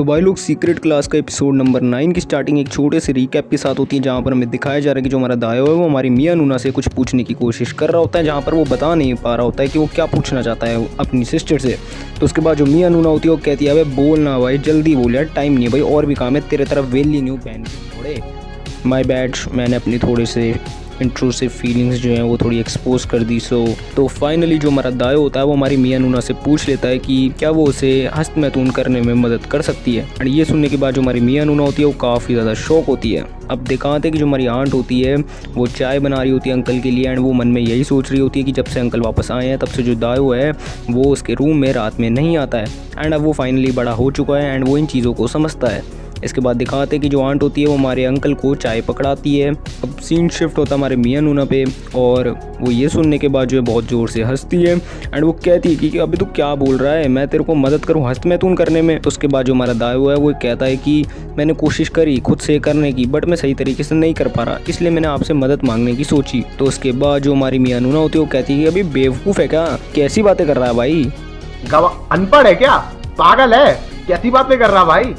तो भाई लोग सीक्रेट क्लास का एपिसोड नंबर 9 की स्टार्टिंग एक छोटे से रिकैप के साथ होती है, जहाँ पर हमें दिखाया जा रहा है कि जो हमारा दायो है वो हमारी मियां नूना से कुछ पूछने की कोशिश कर रहा होता है, जहाँ पर वो बता नहीं पा रहा होता है कि वो क्या पूछना चाहता है अपनी सिस्टर से। तो उसके बाद जो मियां नूना होती है वो कहती है, अबे बोल ना भाई, जल्दी बोल यार, टाइम नहीं है भाई, और भी काम है, तेरे तरफ वेली न्यू पहन के थोड़े। माई बैड, मैंने अपनी थोड़े से इंट्रूसिव फीलिंग्स जो हैं वो थोड़ी एक्सपोज कर दी। तो फाइनली जो हमारा दायो होता है वो हमारी मियां नूना से पूछ लेता है कि क्या वो उसे हस्त मैथून करने में मदद कर सकती है। और ये सुनने के बाद जो हमारी मियां नूना होती है वो काफ़ी ज़्यादा शौक होती है। अब दिखाते हैं कि जो हमारी आंट होती है वो चाय बना रही होती है अंकल के लिए, एंड वो मन में यही सोच रही होती है कि जब से अंकल वापस आए हैं तब से जो दायो है वो उसके रूम में रात में नहीं आता है। एंड अब वो फाइनली बड़ा हो चुका है एंड वो इन चीज़ों को समझता है। इसके बाद दिखाते हैं कि जो आंट होती है वो हमारे अंकल को चाय पकड़ाती है। अब सीन शिफ्ट होता है हमारे मियां नूना पे, और वो ये सुनने के बाद जो है बहुत ज़ोर से हंसती है एंड वो कहती है कि अभी तू क्या बोल रहा है, मैं तेरे को मदद करूँ हस्त मैथून करने में। तो उसके बाद जो हमारा दायो है वो कहता है कि मैंने कोशिश करी खुद से करने की, बट मैं सही तरीके से नहीं कर पा रहा, इसलिए मैंने आपसे मदद मांगने की सोची। तो उसके बाद जो हमारी मियां नूना होती है वो कहती है कि अभी बेवकूफ़ है क्या, कैसी बातें कर रहा है भाई, अनपढ़ है क्या, पागल है, कैसी बातें कर रहा भाई।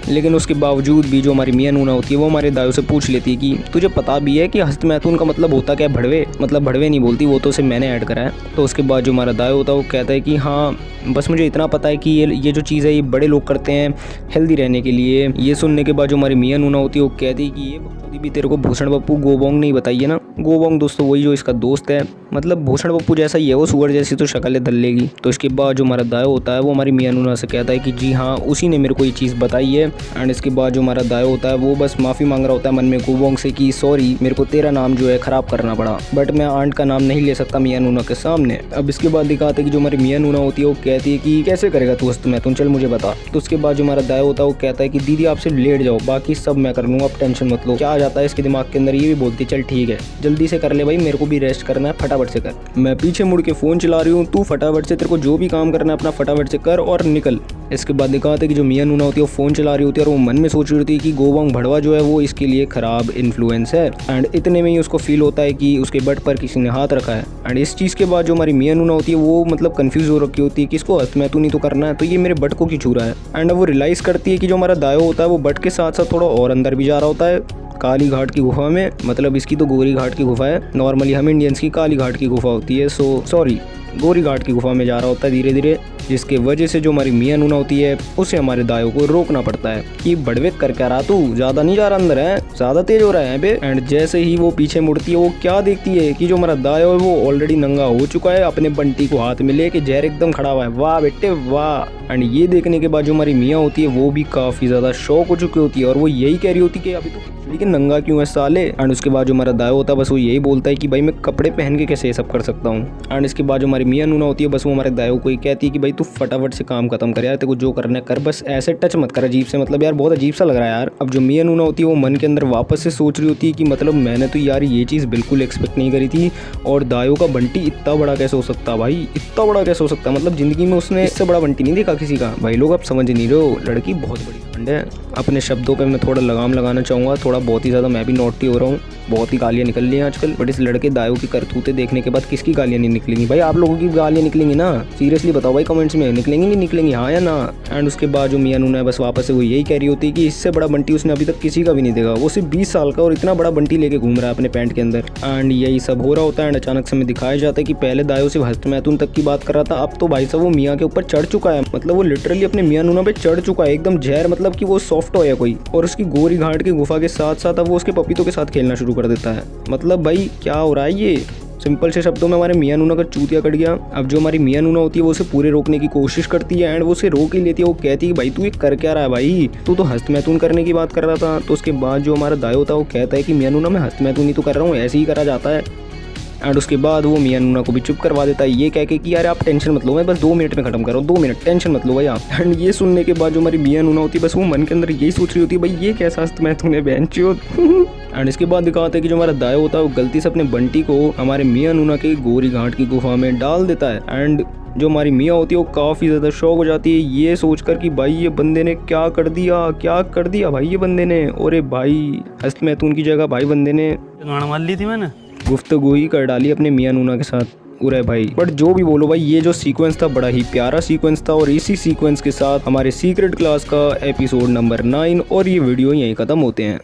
लेकिन उसके बावजूद भी जो हमारी मियां नूना होती है वो हमारे दायो से पूछ लेती है कि तुझे पता भी है कि हस्त मैथून का मतलब होता क्या है, भड़वे, मतलब भड़वे नहीं बोलती, वो तो सिर्फ मैंने ऐड करा है। तो उसके बाद जो हमारा दायो होता है वो कहता है कि हाँ बस मुझे इतना पता है कि ये जो चीज़ है ये बड़े लोग करते हैं हेल्दी रहने के लिए। ये सुनने के बाद जो हमारी मियां नूना होती है वो कहती है कि ये बकचोदी भी तेरे को भूषण पप्पू गोबोंग नहीं बताइए ना। गोबोंग दोस्तों वही जो इसका दोस्त है, मतलब भूषण पप्पू जैसा ही है वो, सुअर जैसी तो शक्ल है दल्लेगी। तो इसके बाद जो हमारा दायो होता है वो हमारी मियां नूना से कहता है कि जी हाँ उसी ने मेरे को ये चीज़ बताई है। एंड इसके बाद जो हमारा दायो होता है वो बस माफ़ी मांग रहा होता है मन में गोबोंग से कि सॉरी मेरे को तेरा नाम जो है ख़राब करना पड़ा, बट मैं आंट का नाम नहीं ले सकता मियां नूना के सामने। अब इसके बाद दिखाते कि जो हमारी मियां नूना होती है वो कहती है कि कैसे करेगा तू हस्त मैथून, चल मुझे बता। तो उसके बाद जो हमारा दायो होता है वो कहता है कि दीदी आप सिर्फ लेट जाओ, बाकी सब मैं कर लूँगा, आप टेंशन मत लो। क्या आ जाता है इसके दिमाग के अंदर, ये भी बोलती चल ठीक है जल्दी से कर ले भाई, मेरे को भी रेस्ट करना है, फटाफट से कर, मैं पीछे मुड़ के फ़ोन चला रही हूँ, तू फटाफट से, तेरे को जो भी काम करना है अपना फटाफट से कर और निकल। इसके बाद दिखाते कि जो मियां नूना होती है वो फ़ोन चला रही होती है और वो मन में सोच रही होती है कि गोबोंग भड़वा जो है वो इसके लिए ख़राब इन्फ्लुएंस है। एंड इतने में ही उसको फील होता है कि उसके बट पर किसी ने हाथ रखा है। एंड इस चीज़ के बाद जो हमारी मियां नूना होती है वो मतलब कंफ्यूज हो रखी होती है कि इसको हस्त मैथून ही तो करना है, तो ये मेरे बट को क्यों छू रहा है। एंड अब वो रियलाइज़ करती है कि जो हमारा दायो होता है वो बट के साथ साथ थोड़ा और अंदर भी जा रहा होता है काली घाट की गुफा में, मतलब इसकी तो गोरी घाट की गुफा है, नॉर्मली हम इंडियंस की काली घाट की गुफा होती है, सॉरी गोरी घाट की गुफा में जा रहा होता है धीरे धीरे, जिसके वजह से जो हमारी मियां नूना होती है उसे हमारे दायो को रोकना पड़ता है कि बड़वे कर क्या रहा, तू ज़्यादा नहीं जा रहा अंदर है, ज़्यादा तेज हो रहा है बे। एंड जैसे ही वो पीछे मुड़ती है वो क्या देखती है कि जो हमारा दायो है वो ऑलरेडी नंगा हो चुका है, अपने बंटी को हाथ में लेके जहर एकदम खड़ा हुआ है। वाह बेटे वाह। एंड ये देखने के बाद जो हमारी मियां होती है वो भी काफ़ी ज़्यादा शौक हो चुकी होती है और वो यही कह रही होती है कि अभी तो लेकिन नंगा क्यों है साले। एंड उसके बाद जो हमारा दायो होता है बस वो यही बोलता है कि भाई मैं कपड़े पहन के कैसे ये सब कर सकता हूँ। एंड इसके बाद जो हमारी मियां नूना होती है बस वो हमारे दायो को ही कहती है कि भाई तू फटाफट से काम खत्म कर यार, तेरे को जो करना है कर, बस ऐसे टच मत कर अजीब से, मतलब यार बहुत अजीब सा लग रहा है यार। अब जो मियां नूना होती है वो मन के अंदर वापस से सोच रही होती है कि मतलब मैंने तो यार ये चीज़ बिल्कुल एक्सपेक्ट नहीं करी थी, और दायो का बंटी इतना बड़ा कैसे हो सकता भाई, इतना बड़ा कैसे हो सकता, मतलब ज़िंदगी में उसने इससे बड़ा बंटी नहीं देखा किसी का। भाई लोग आप समझ नहीं रहे हो, लड़की बहुत बड़ी खंड है। अपने शब्दों पे मैं थोड़ा लगाम लगाना चाहूँगा, थोड़ा बहुत ही ज़्यादा मैं भी नॉटी हो रहा हूँ, बहुत ही गालियाँ निकल रही हैं आजकल, बट इस लड़के दायो की करतूतें देखने के बाद किसकी गालियाँ नहीं निकलेंगी भाई, आप लोगों की गालियाँ निकलेंगी ना, सीरियसली बताओ भाई कमेंट्स में, निकलेंगी नहीं निकलेंगी, हाँ या ना। एंड उसके बाद जो मियां नूना है बस वापस से वो यही कह रही होती है कि इससे बड़ा बंटी उसने अभी तक किसी का भी नहीं देखा, वो सिर्फ 20 साल का और इतना बड़ा बंटी लेके घूम रहा है अपने पैंट के अंदर। एंड यही सब हो रहा होता है एंड अचानक से हमें दिखाया जाता है कि पहले दायो सिर्फ हस्त मैथून तक की बात कर रहा था, अब तो भाई साहब वो मियां के ऊपर चढ़ चुका है, मतलब वो लिटरली अपने मियां नूना पे चढ़ चुका है एकदम जहर, मतलब कि वो सॉफ्ट हो या कोई, और उसकी गोरी घाट की गुफा के साथ साथ अब वो उसके पपीतों के साथ खेलना शुरू कर देता है। मतलब भाई क्या हो रहा है ये, सिंपल से शब्दों में हमारे मियां नूना का चूतिया कट गया। अब जो हमारी मियां नूना होती है वो उसे पूरे रोकने की कोशिश करती है एंड वो उसे रोक ही लेती है। वो कहती है भाई तू ये कर क्या रहा है भाई, तू तो हस्त मैथून करने की बात कर रहा था। तो उसके बाद जो हमारा दायो होता है वो कहता है कि मियां नूना मैं हस्त मैथून ही तो कर रहा हूँ, ऐसे ही करा जाता है। एंड उसके बाद वो मियां नूना को भी चुप करवा देता है ये कह के कि यार आप टेंशन मत लो, मैं बस 2 मिनट में खत्म कर रहा हूँ, 2 मिनट टेंशन मत लो भाई आप। एंड ये सुनने के बाद जो हमारी मियां नूना होती है बस वो मन के अंदर यही सोच रही होती है भाई ये कैसा हस्त मैथून है बेंचो। एंड इसके बाद दिखाते हैं कि जो हमारा दायो होता है वो गलती से अपने बंटी को हमारे मियां नूना के गोरी घाट की गुफा में डाल देता है। एंड जो हमारी मियाँ होती है वो काफ़ी ज़्यादा शौक हो जाती है ये सोचकर कि भाई ये बंदे ने क्या कर दिया भाई ये बंदे ने, अरे भाई हस्त मैथून की जगह भाई बंदे ने गाना मार ली थी मैंने, गुफ्तगू ही कर डाली अपने मियां नूना के साथ। उरे भाई। बट जो भी बोलो भाई, ये जो सीक्वेंस था बड़ा ही प्यारा सीक्वेंस था, और इसी सीक्वेंस के साथ हमारे सीक्रेट क्लास का एपिसोड नंबर 9 और ये वीडियो यहीं खत्म होते हैं।